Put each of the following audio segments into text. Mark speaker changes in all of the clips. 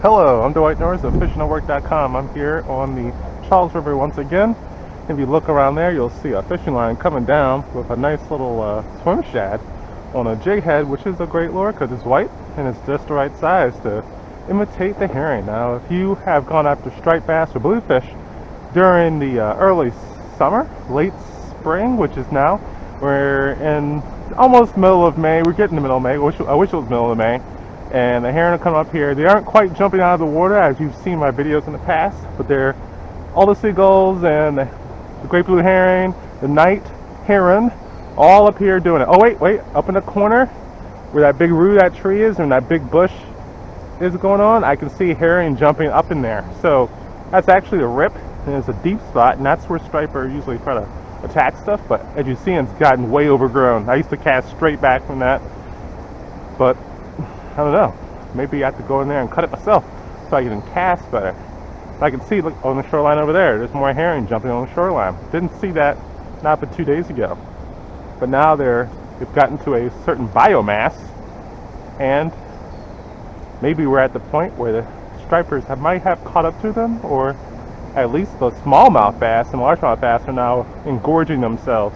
Speaker 1: Hello, I'm Dwight Norris of fishingatwork.com. I'm here on the Charles River once again. If you look around there, you'll see a fishing line coming down with a nice little swim shad on a jig head, which is a great lure because it's white and it's just the right size to imitate the herring. Now, if you have gone after striped bass or bluefish during the early summer, late spring, which is now, we're in almost middle of May. We're getting the middle of May. I wish it was middle of May. And the herring will come up here. They aren't quite jumping out of the water as you've seen my videos in the past, but they're all the seagulls and the great blue herring, the night heron, all up here doing it. Oh wait, up in the corner where that big root, that tree is, and that big bush is going on, I can see herring jumping up in there. So that's actually a rip, and it's a deep spot, and that's where striper usually try to attack stuff. But as you see, it's gotten way overgrown. I used to cast straight back from that, but I don't know. Maybe I have to go in there and cut it myself so I can cast better. I can see, look, on the shoreline over there, there's more herring jumping on the shoreline. Didn't see that not but 2 days ago. But now they've gotten to a certain biomass, and maybe we're at the point where the stripers might have caught up to them, or at least the smallmouth bass and largemouth bass are now engorging themselves.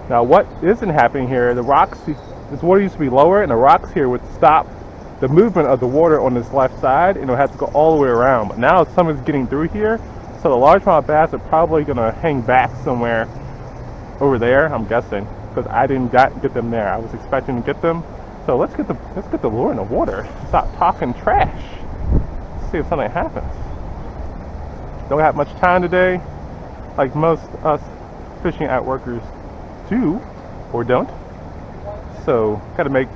Speaker 1: Now, what isn't happening here, the rocks, this water used to be lower, and the rocks here would stop the movement of the water on this left side, and it'll have to go all the way around. But now someone's getting through here, so the largemouth bass are probably going to hang back somewhere over there, I'm guessing, because I didn't get them there. I was expecting to get them. So let's get the lure in the water. Stop talking trash. See if something happens. Don't have much time today, like most us fishing at workers do or don't. So got to make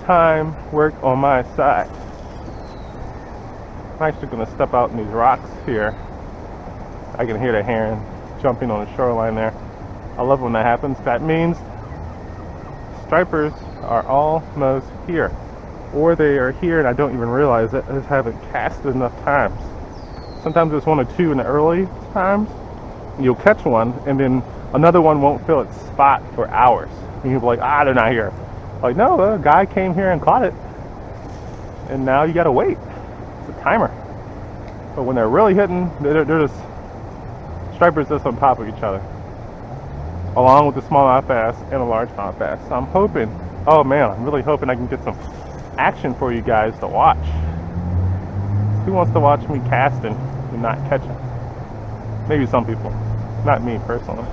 Speaker 1: time work on my side. I'm actually going to step out in these rocks here. I can hear the heron jumping on the shoreline there. I love when that happens. That means stripers are almost here, or they are here and I don't even realize it. I just haven't casted enough times. Sometimes there's one or two in the early times. You'll catch one and then another one won't fill its spot for hours. And you'll be like, they're not here. Like, no, a guy came here and caught it, and now you gotta wait. It's a timer. But when they're really hitting, they're just stripers just on top of each other, along with the smallmouth bass and a largemouth bass. So I'm hoping, oh man, I'm really hoping I can get some action for you guys to watch. Who wants to watch me casting and not catching? Maybe some people, not me personally.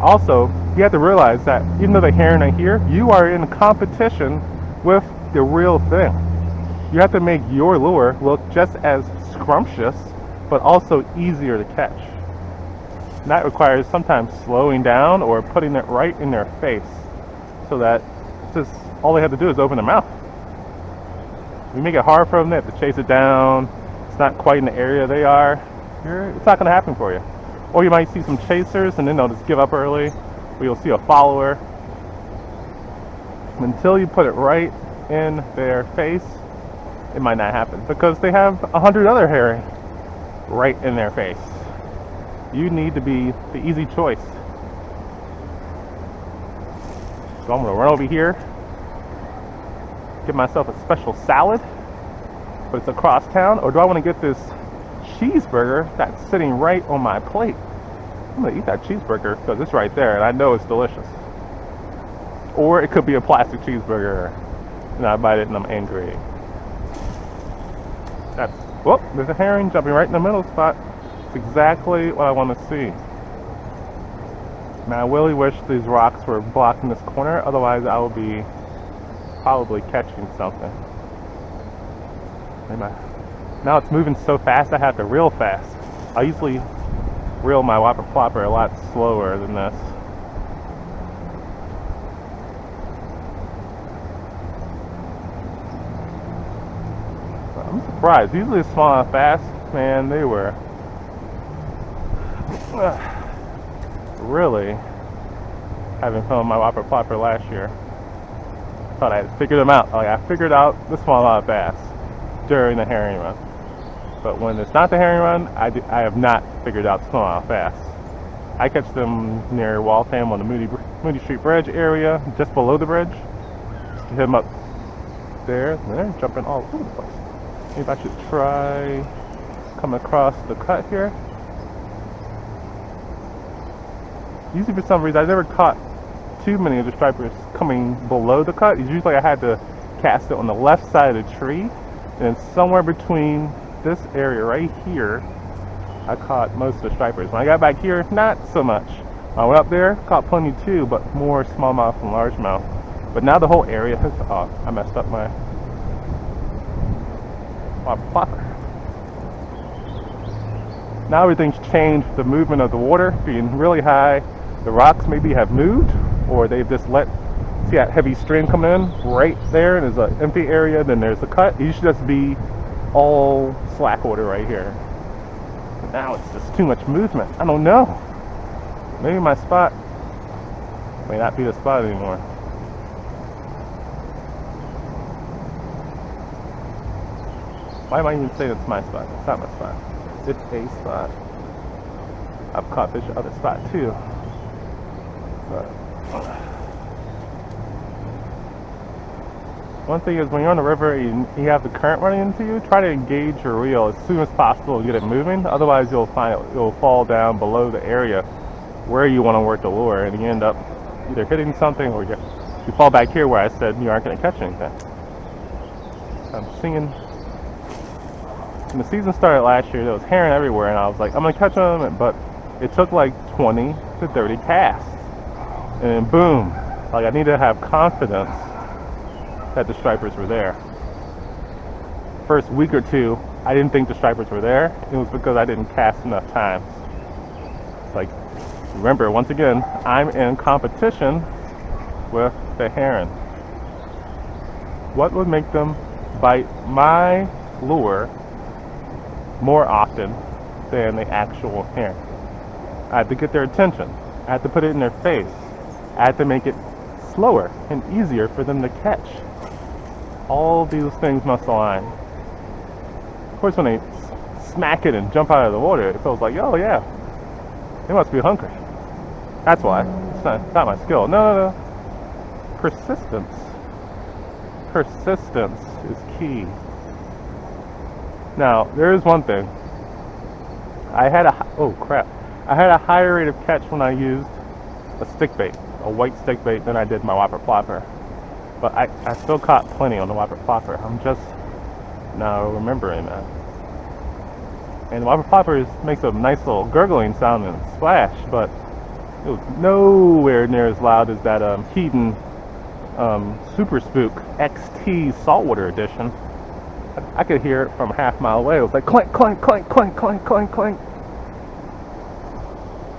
Speaker 1: Also, you have to realize that even though the herring are here, you are in competition with the real thing. You have to make your lure look just as scrumptious, but also easier to catch. And that requires sometimes slowing down or putting it right in their face, so that just all they have to do is open their mouth. If you make it hard for them, they have to chase it down. It's not quite in the area they are. It's not going to happen for you. Or you might see some chasers and then they'll just give up early, or you'll see a follower. Until you put it right in their face, it might not happen, because they have 100 other herring right in their face. You need to be the easy choice. So I'm going to run over here, get myself a special salad, but it's across town. Or do I want to get this cheeseburger that's sitting right on my plate? I'm going to eat that cheeseburger because it's right there and I know it's delicious. Or it could be a plastic cheeseburger and I bite it and I'm angry. There's a herring jumping right in the middle spot. It's exactly what I want to see. Now I really wish these rocks were blocking this corner, otherwise I will be probably catching something. Now it's moving so fast I have to reel fast. I usually reel my whopper plopper a lot slower than this. I'm surprised. Usually smallmouth bass, man, they were really having fun with my whopper plopper last year. Thought I had figured them out. Like, I figured out the smallmouth bass during the herring run. But when it's not the herring run, I have not figured out smallmouth bass. I catch them near Waltham on the Moody Street Bridge area, just below the bridge. Hit them up there, and they're jumping all over the place. Maybe I should try come across the cut here. Usually for some reason I never caught too many of the stripers coming below the cut. Usually I had to cast it on the left side of the tree, and somewhere between this area right here I caught most of the stripers. When I got back here, not so much. When I went up there, caught plenty too, but more smallmouth and largemouth. But now the whole area has, oh, I messed up my blocker. Now everything's changed. The movement of the water being really high. The rocks maybe have moved, or they've just let, see that heavy stream come in right there, and there's an empty area, then there's a cut. It should just be all slack water right here. But now it's just too much movement. I don't know. Maybe my spot may not be the spot anymore. Why am I even saying it's my spot? It's not my spot. It's a spot. I've caught fish at other spot too. But one thing is, when you're on the river and you have the current running into you, try to engage your reel as soon as possible and get it moving. Otherwise you'll find you'll fall down below the area where you want to work the lure, and you end up either hitting something or you fall back here where I said you aren't going to catch anything. I'm seeing, when the season started last year, there was herring everywhere, and I was like, I'm going to catch them, but it took like 20 to 30 casts. And then boom, like I needed to have confidence that the stripers were there. First week or two, I didn't think the stripers were there. It was because I didn't cast enough times. It's like, remember, once again, I'm in competition with the heron. What would make them bite my lure more often than the actual heron? I had to get their attention. I had to put it in their face. I had to make it slower and easier for them to catch. All these things must align. Of course, when they smack it and jump out of the water, it feels like, oh yeah, they must be hungry. That's why. It's not my skill. No. Persistence. Persistence is key. Now, there is one thing. I had a higher rate of catch when I used a stick bait, a white stick bait, than I did my whopper plopper. But I still caught plenty on the whopper plopper. I'm just now remembering that. And the whopper plopper makes a nice little gurgling sound and splash, but it was nowhere near as loud as that Heaton Super Spook XT Saltwater Edition. I could hear it from half a mile away. It was like clank, clank, clank, clank, clank, clank, clank.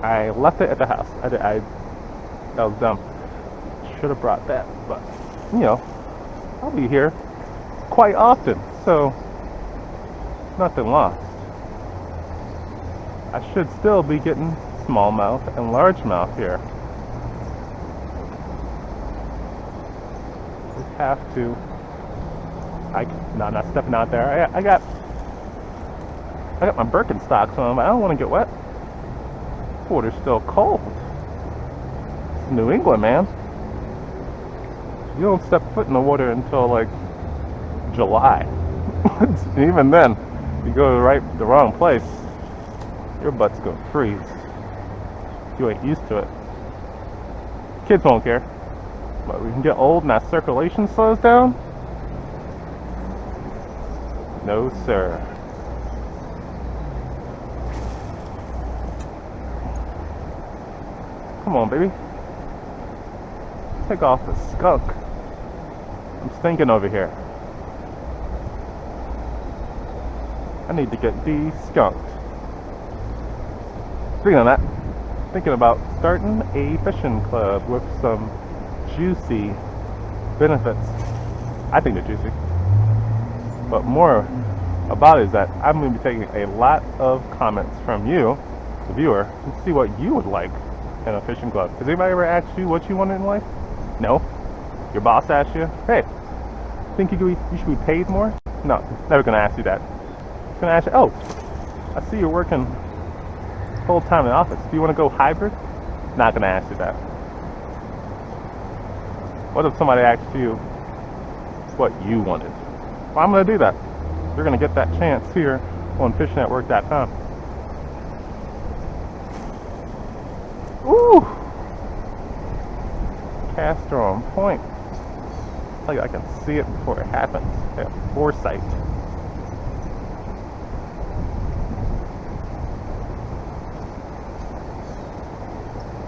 Speaker 1: I left it at the house. That was dumb. Should have brought that, but you know, I'll be here quite often, so nothing lost. I should still be getting smallmouth and largemouth here. We have to. No, I'm not stepping out there. I got my Birkenstocks on, but I don't want to get wet. The water's still cold. It's New England, man. You don't step foot in the water until like July. Even then, you go to the wrong place, your butt's gonna freeze. You ain't used to it. Kids won't care. But we can get old and that circulation slows down. No, sir. Come on, baby. Take off the skunk. I'm stinking over here. I need to get de-skunked. Speaking of that, thinking about starting a fishing club with some juicy benefits. I think they're juicy. But more about it is that I'm going to be taking a lot of comments from you, the viewer, to see what you would like in a fishing club. Has anybody ever asked you what you wanted in life? No? Your boss asked you, hey, think you should be paid more? No, never going to ask you that. It's going to ask you, oh, I see you're working full time in the office. Do you want to go hybrid? Not going to ask you that. What if somebody asked you, what you wanted. Well, I'm going to do that. You're going to get that chance here on fishnetwork.com. Ooh! Caster on point. I tell you, I can see it before it happens. I have foresight.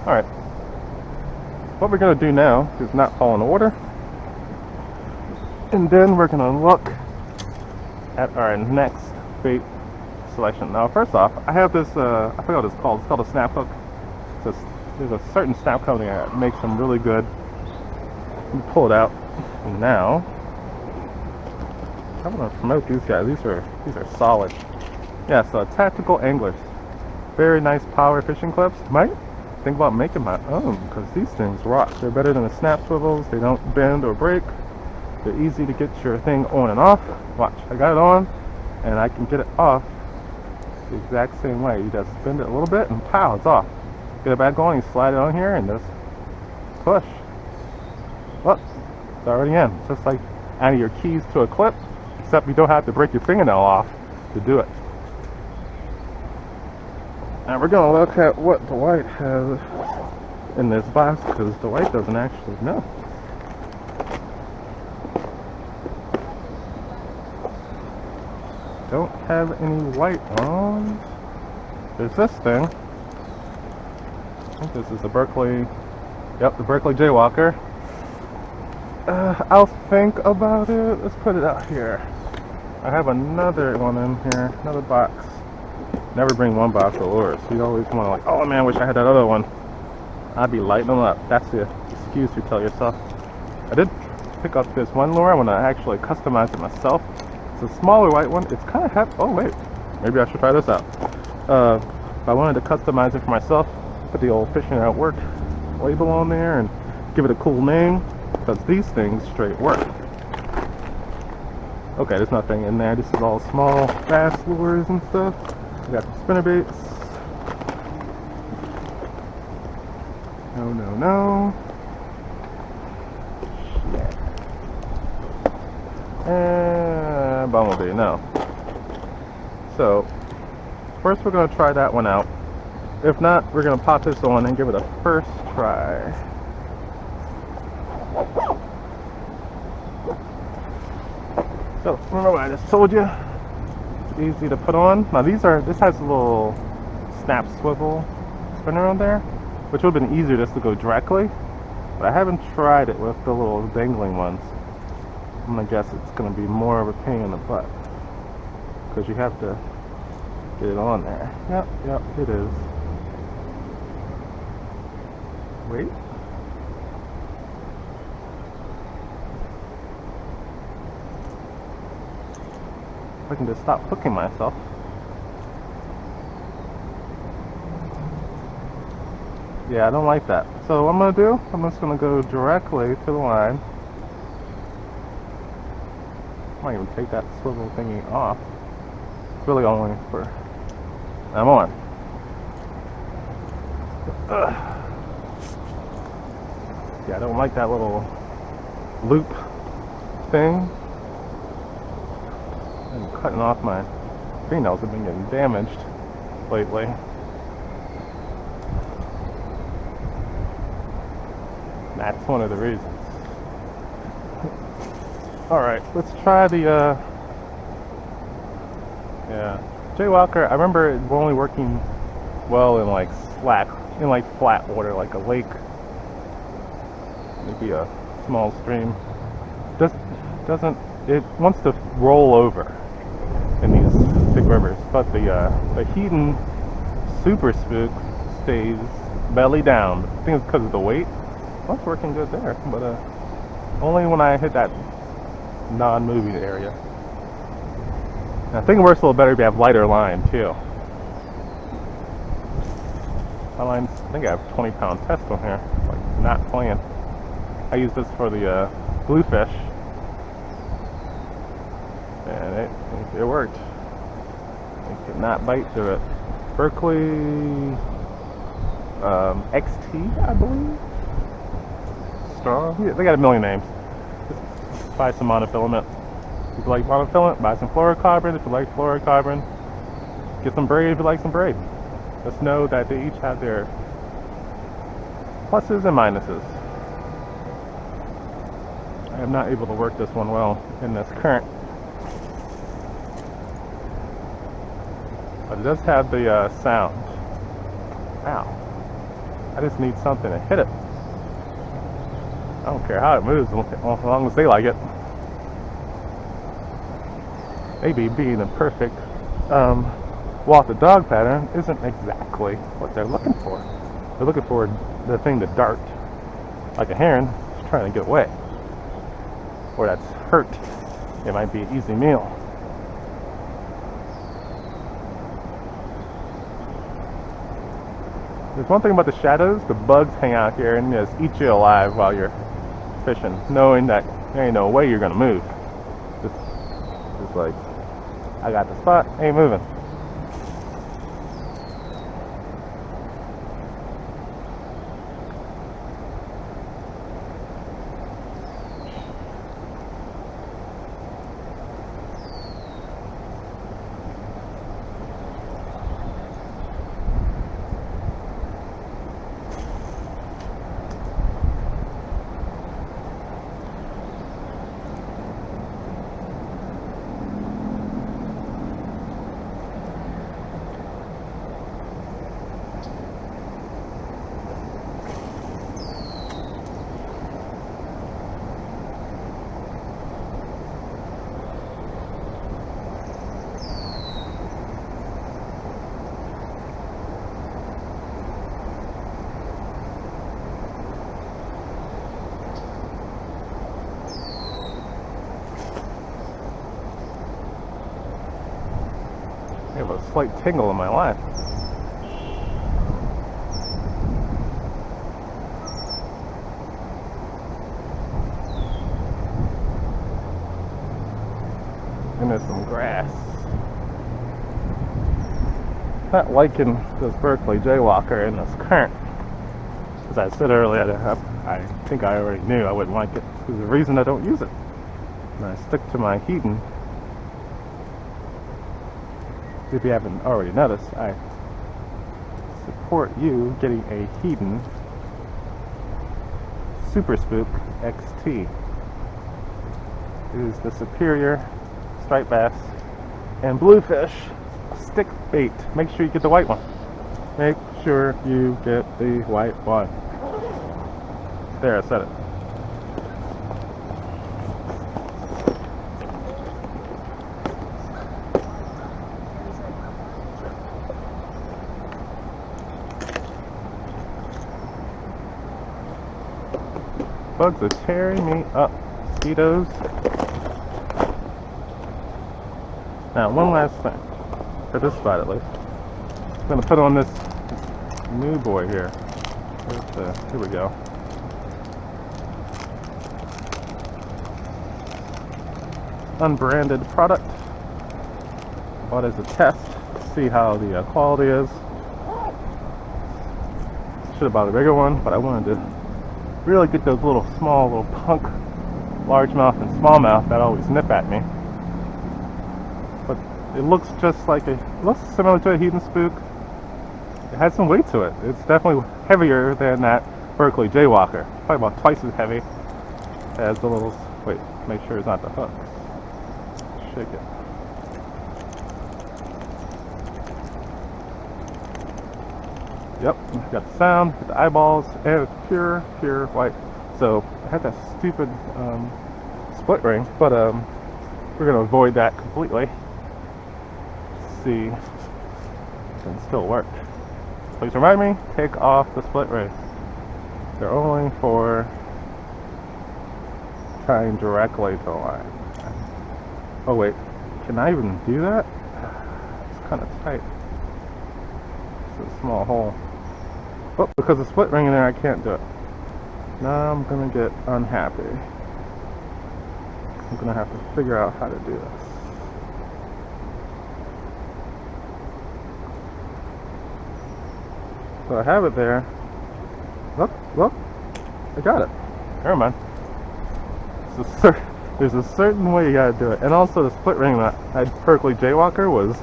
Speaker 1: Alright. What we're going to do now is not fall in the water. And then we're going to look at our next bait selection. Now, first off, I have this, I forgot what it's called. It's called a snap hook. There's a certain snap company that makes them really good. You pull it out. And now, I'm going to promote these guys. These are solid. Yeah, so tactical anglers. Very nice power fishing clips. Might think about making my own because these things rock. They're better than the snap swivels. They don't bend or break. They're easy to get your thing on and off. Watch, I got it on and I can get it off the exact same way. You just bend it a little bit and pow, it's off. Get it back on, you slide it on here and just push. Look, it's already in. It's just like adding your keys to a clip, except you don't have to break your fingernail off to do it. Now we're going to look at what Dwight has in this box because Dwight doesn't actually know. Don't have any white on. There's this thing. I think this is the Berkeley. Yep, the Berkeley Jaywalker. I'll think about it. Let's put it out here. I have another one in here, another box. Never bring one box of lures. You always want to like, oh man, I wish I had that other one. I'd be lighting them up. That's the excuse you tell yourself. I did pick up this one lure. I want to actually customize it myself. It's a smaller white one. It's kind of heavy. Oh wait, maybe I should try this out. If I wanted to customize it for myself, put the old Fishing at Work label on there and give it a cool name, because these things straight work. Okay, there's nothing in there. This is all small bass lures and stuff. We got the spinnerbaits. No. Shit. And bumblebee, no. So, first we're going to try that one out. If not, we're going to pop this on and give it a first try. So, remember what I just told you? It's easy to put on. Now this has a little snap swivel spinner on there, which would have been easier just to go directly, but I haven't tried it with the little dangling ones. I'm gonna guess it's gonna be more of a pain in the butt, because you have to get it on there. Yep, it is. Wait. I can just stop hooking myself. Yeah, I don't like that. So what I'm going to do, I'm just going to go directly to the line. I might even take that swivel thingy off. It's really only for... I'm on. Yeah, I don't like that little loop thing. I'm cutting off my fingernails have been getting damaged lately. That's one of the reasons. Alright, let's try the Jaywalker. I remember it only working well in like flat water, like a lake, maybe a small stream. It wants to roll over in these big rivers, but the Heaton Super Spook stays belly down. I think it's because of the weight. Well, it's working good there, but only when I hit that non-moving area. And I think it works a little better if you have lighter line too. My lines, I think I have 20-pound test on here, like not playing. I use this for the bluefish. And it worked. It did not bite through it. Berkeley XT, I believe. Strong. Yeah, they got a million names. buy some monofilament. If you like monofilament, buy some fluorocarbon. If you like fluorocarbon, get some braid if you like some braid. Just know that they each have their pluses and minuses. I am not able to work this one well in this current. But it does have the sound. Ow. I just need something to hit it. I don't care how it moves as long as they like it. Maybe being a perfect walk the dog pattern isn't exactly what they're looking for. They're looking for the thing to dart like a heron is trying to get away. Or that's hurt. It might be an easy meal. There's one thing about the shadows, the bugs hang out here and just eat you alive while you're fishing, knowing that there ain't no way you're gonna move. Just like, I got the spot, ain't moving. I have a slight tingle in my line. And there's some grass. Not liking this Berkeley Jaywalker in this current. As I said earlier, I think I already knew I wouldn't like it. There's a reason I don't use it. And I stick to my heating. If you haven't already noticed, I support you getting a Heaton Super Spook XT. It is the superior striped bass and bluefish stick bait. Make sure you get the white one. Make sure you get the white one. There, I said it. Bugs are tearing me up. Mosquitoes. Now, one last thing. For this spot at least. I'm going to put on this new boy here. Here we go. Unbranded product. Bought as a test to see how the quality is. Should have bought a bigger one, but I wanted to really get those little punk largemouth and smallmouth that always nip at me. But it looks just like it looks similar to a Heaton Spook. It has some weight to it. It's definitely heavier than that Berkeley Jaywalker. Probably about twice as heavy as the little. Wait, make sure it's not the hook. Shake it. Yep, got the sound, got the eyeballs, and it's pure white. So I had that stupid split ring, but we're gonna avoid that completely. See if it can still work. Please remind me, take off the split ring. They're only for tying directly to the line. Oh wait, can I even do that? It's kind of tight. It's a small hole. But because of the split ring in there, I can't do it. Now I'm gonna get unhappy. I'm gonna have to figure out how to do this. So I have it there. Look, I got it. Never mind. This There's a certain way you gotta do it. And also the split ring that I had Berkeley Jaywalker was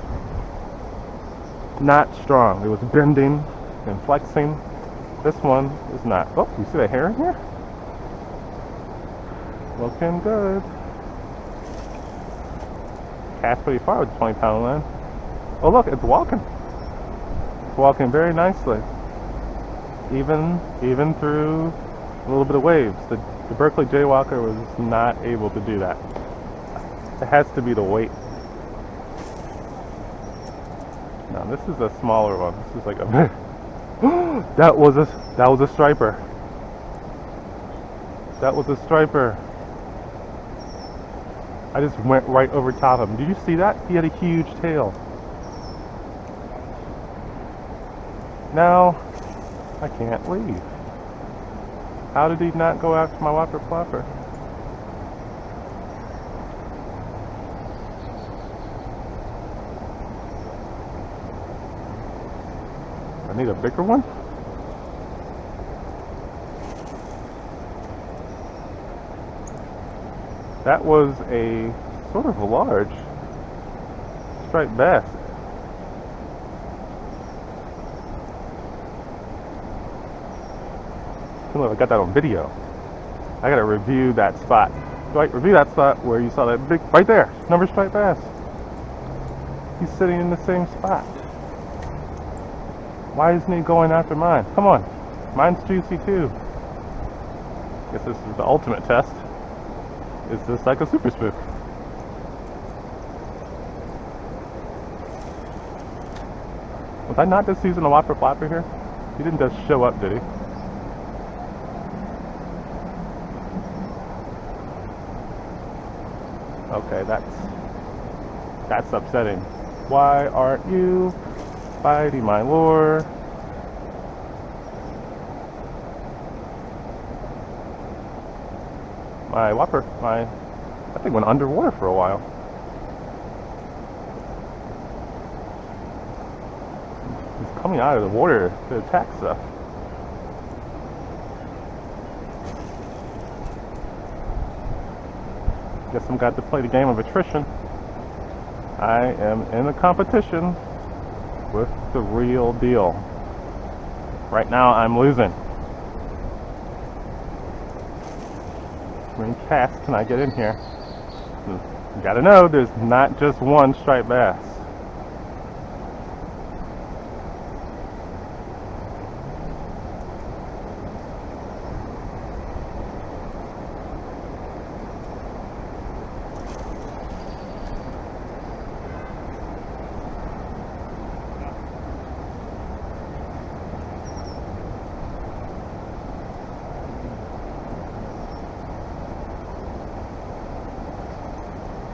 Speaker 1: not strong. It was bending and flexing. This one is not. Oh, you see the hair in here? Looking good. Cast pretty far with the 20-pound line. Oh look, it's walking. It's walking very nicely. Even through a little bit of waves. The Berkeley Jaywalker was not able to do that. It has to be the weight. Now this is a smaller one. This is like a that was a striper. That was a striper. I just went right over top of him. Did you see that? He had a huge tail. Now I can't leave. How did he not go after my whopper plopper? I need a bigger one. That was a sort of a large striped bass. I got that on video. I gotta review that spot. Right, review that spot where you saw that big, right there, number striped bass. He's sitting in the same spot. Why isn't he going after mine? Come on, mine's juicy too. Guess this is the ultimate test. Is this like a super spook? Was I not just using a whopper flopper here? He didn't just show up, did he? Okay, that's upsetting. Why aren't you biting my lure? My whopper, that thing went underwater for a while. He's coming out of the water to attack stuff. Guess I'm got to play the game of attrition. I am in a competition with the real deal. Right now I'm losing. How many casts can I get in here? You gotta know there's not just one striped bass.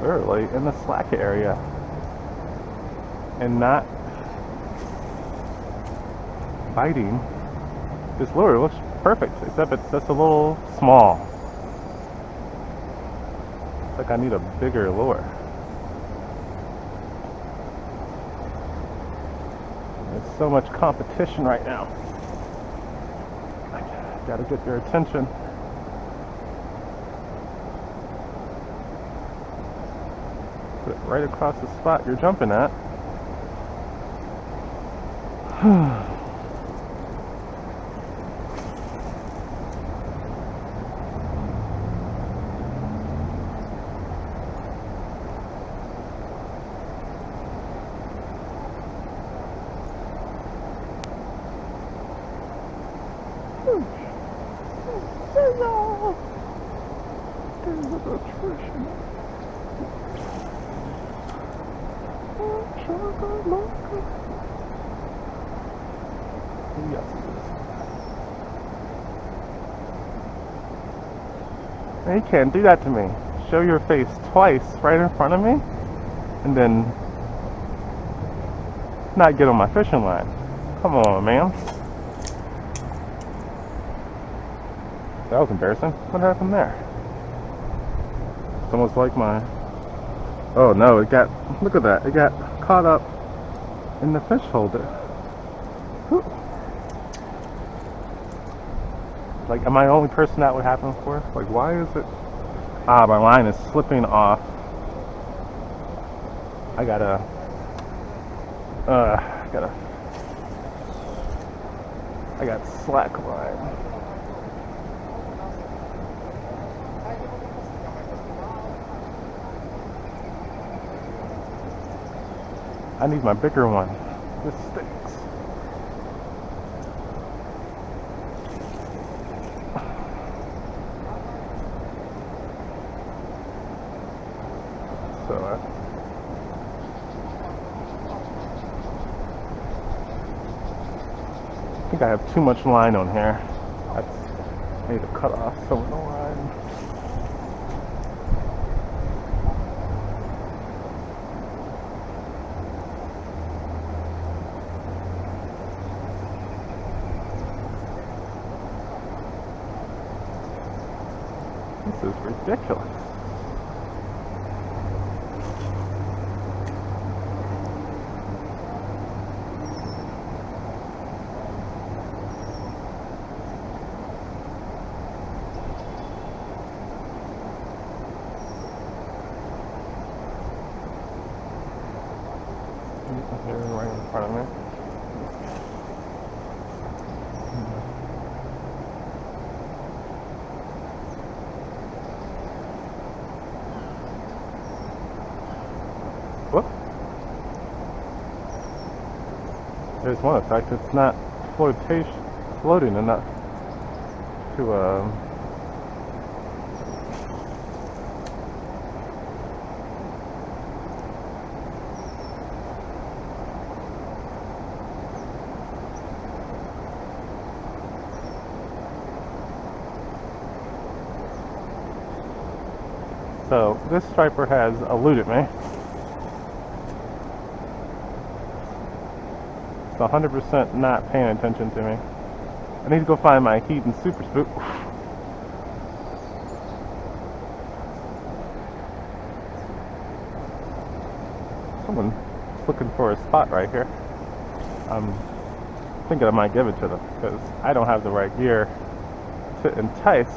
Speaker 1: Early in the slack area and not biting. This lure looks perfect, except it's just a little small. It's like I need a bigger lure. There's so much competition right now. I gotta get your attention. Put it right across the spot you're jumping at. You can't do that to me. Show your face twice right in front of me and then not get on my fishing line. Come on, man. That was embarrassing. What happened there? It's almost like my... Oh no, it got... Look at that. It got caught up in the fish holder. Whew. Like, am I the only person that would happen for? Like, why is it... Ah, my line is slipping off. I gotta, I got slack line. I need my bigger one. This stinks. So, I think I have too much line on here. I need to cut off some of the line. This is ridiculous. Here, right in front of me. Whoop. There's one effect. It's not floating enough to So this striper has eluded me. It's 100% not paying attention to me. I need to go find my heat and super spook. Someone's looking for a spot right here. I'm thinking I might give it to them because I don't have the right gear to entice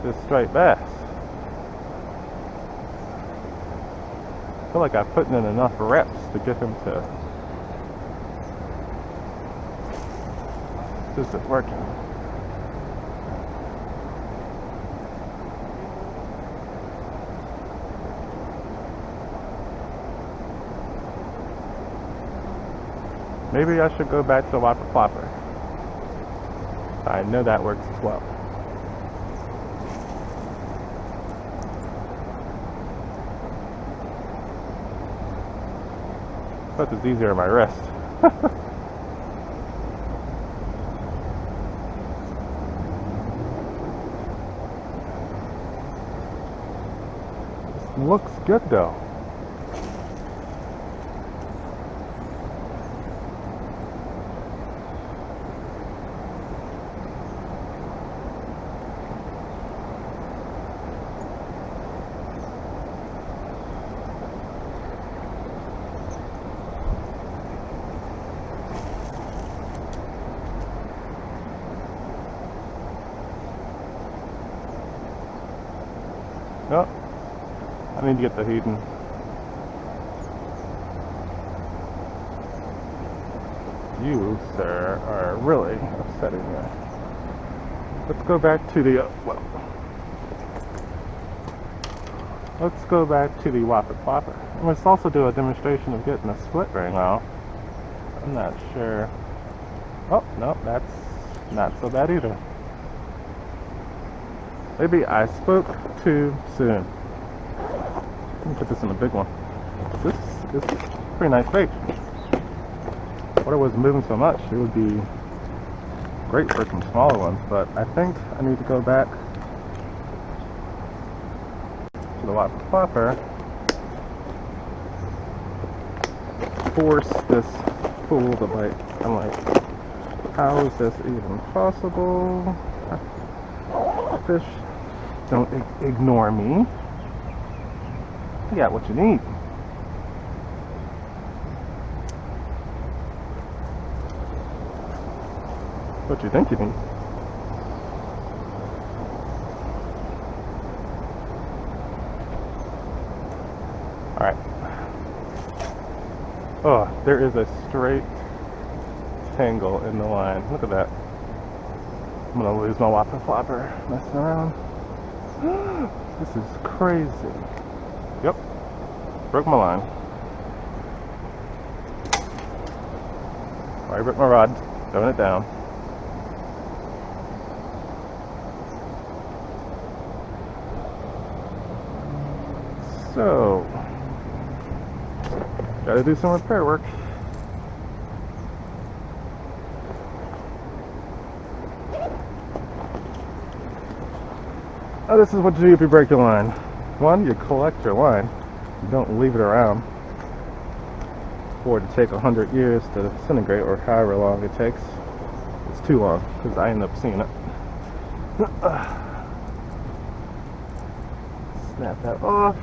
Speaker 1: this striped bass. I feel like I've put in enough reps to get him to. This isn't working. Maybe I should go back to the whopper flopper. I know that works as well. But it's easier on my wrist. This looks good though. No, I need to get the heating. You, sir, are really upsetting me. Let's go back to the, let's go back to the whopper flopper. And let's also do a demonstration of getting a split ring out. I'm not sure. Oh, no, that's not so bad either. Maybe I spoke too soon. Let me put this in a big one. This is a pretty nice bait. If water wasn't moving so much, it would be great for some smaller ones, but I think I need to go back to the whopper flopper, force this fool to bite. I'm like, how is this even possible? Fish, don't ignore me. You got what you need. What you think you need. Alright. Oh, there is a straight tangle in the line. Look at that. I'm gonna lose my whopper flopper messing around. This is crazy. Yep. Broke my line. Alright, broke my rod. Throwing it down. So, gotta do some repair work. Oh, this is what you do if you break your line. One, you collect your line. You don't leave it around for it to take 100 years to disintegrate, or however long it takes. It's too long, because I end up seeing it. Snap that off.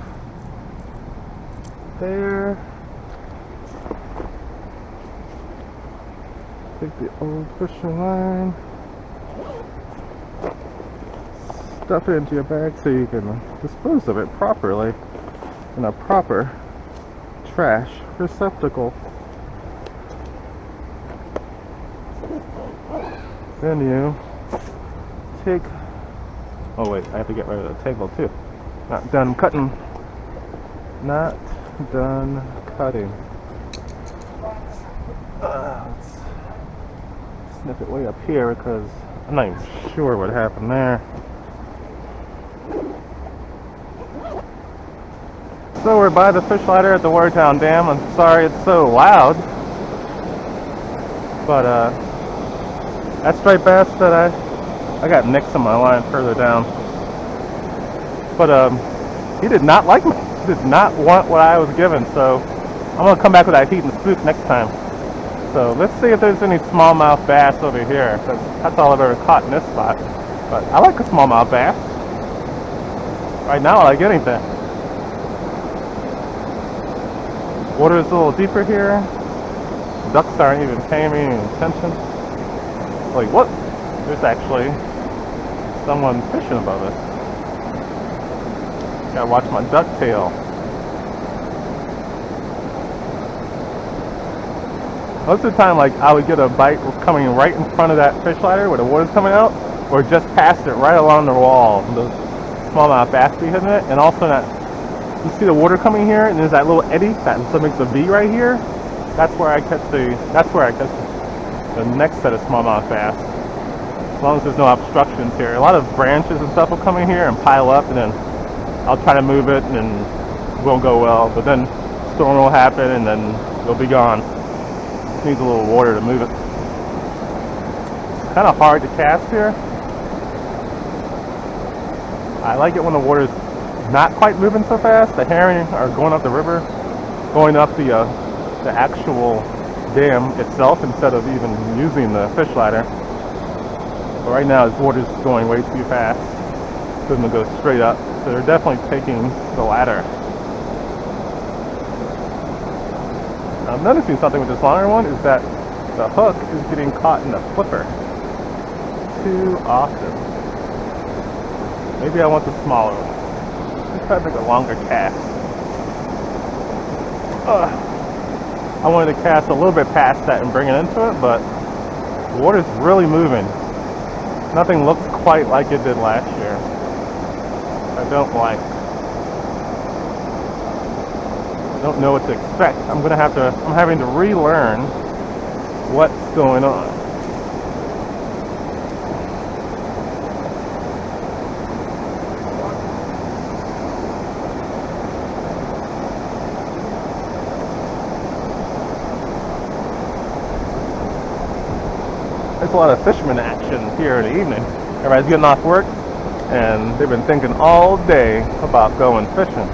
Speaker 1: There. Take the old fishing line. Stuff it into your bag so you can dispose of it properly in a proper trash receptacle. Then you take... Oh wait, I have to get rid of the table too. Not done cutting. Not done cutting. Let's snip it way up here because I'm not even sure what happened there. So we're by the fish ladder at the Watertown Dam. I'm sorry it's so loud, but that striped bass that I got nicks on my line further down, but he did not like me. He did not want what I was given, so I'm gonna come back with that heat and spook next time. So let's see if there's any smallmouth bass over here, because that's all I've ever caught in this spot. But I like a smallmouth bass. Right now I like anything. Water is a little deeper here. Ducks aren't even paying me any attention. Like, what? There's actually someone fishing above us. Gotta watch my duck tail. Most of the time, like, I would get a bite coming right in front of that fish ladder where the water's coming out, or just past it right along the wall. The smallmouth bass be hitting it, and also that you see the water coming here, and there's that little eddy that makes a V right here. That's where I catch the next set of smallmouth bass. As long as there's no obstructions here. A lot of branches and stuff will come in here and pile up, and then I'll try to move it, and then it won't go well. But then storm will happen, and then it'll be gone. It needs a little water to move it. It's kind of hard to cast here. I like it when the water's not quite moving so fast. The herring are going up the river, going up the actual dam itself instead of even using the fish ladder. But right now the water's going way too fast. It's going to go straight up. So they're definitely taking the ladder. I'm noticing something with this longer one is that the hook is getting caught in the flipper too often. Maybe I want the smaller one. Let's try to make a longer cast. I wanted to cast a little bit past that and bring it into it, but the water's really moving. Nothing looks quite like it did last year. I don't know what to expect. I'm having to relearn what's going on. There's a lot of fisherman action here in the evening. Everybody's getting off work and they've been thinking all day about going fishing.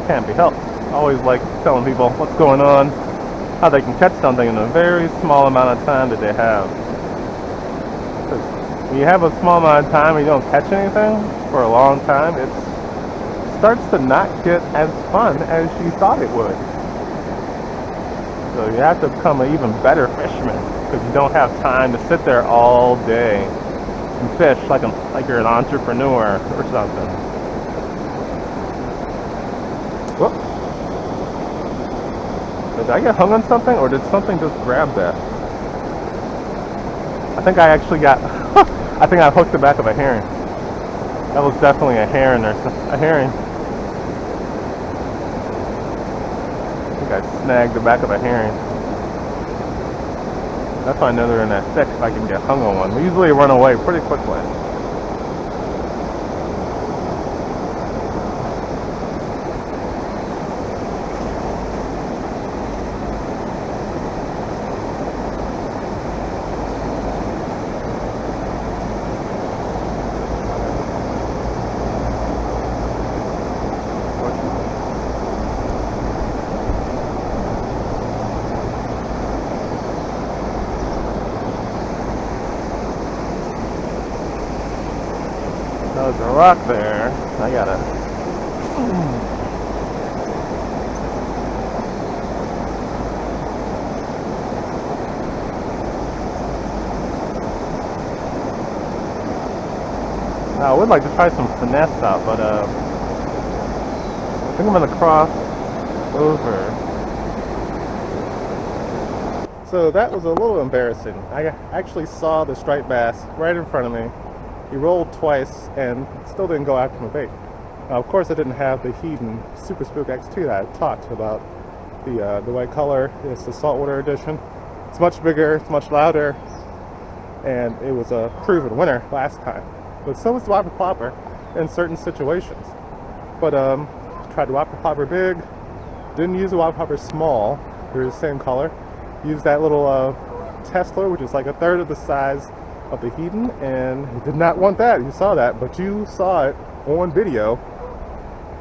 Speaker 1: Can't be helped. I always like telling people what's going on, how they can catch something in a very small amount of time that they have. Because when you have a small amount of time and you don't catch anything for a long time, it starts to not get as fun as you thought it would. So you have to become an even better fisherman, because you don't have time to sit there all day and fish like you're an entrepreneur or something. Whoop. Did I get hung on something, or did something just grab that? I think I actually got, I think I hooked the back of a herring. That was definitely a heron or something. A herring. I think I snagged the back of a herring. That's why I know they're in that thick, if I can get hung on one. They usually run away pretty quickly. There's a rock there. I gotta. I would like to try some finesse out, but I think I'm gonna cross over. So that was a little embarrassing. I actually saw the striped bass right in front of me. He rolled twice and still didn't go after my bait. Of course, I didn't have the Heaton Super Spook X2 that I talked about. The white color is the saltwater edition. It's much bigger, it's much louder, and it was a proven winner last time. But so was the Whopper Plopper in certain situations. But tried the Whopper Plopper big, didn't use the Whopper Plopper small. They're the same color. Used that little Tesla, which is like a third of the size of the Heaton, and he did not want that. You saw that, but you saw it on video.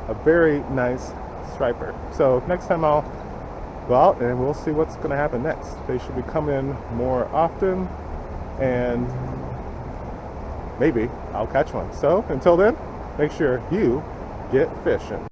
Speaker 1: A very nice striper. So next time I'll go out and we'll see what's going to happen next. They should be coming more often, and maybe I'll catch one. So until then, make sure you get fishing.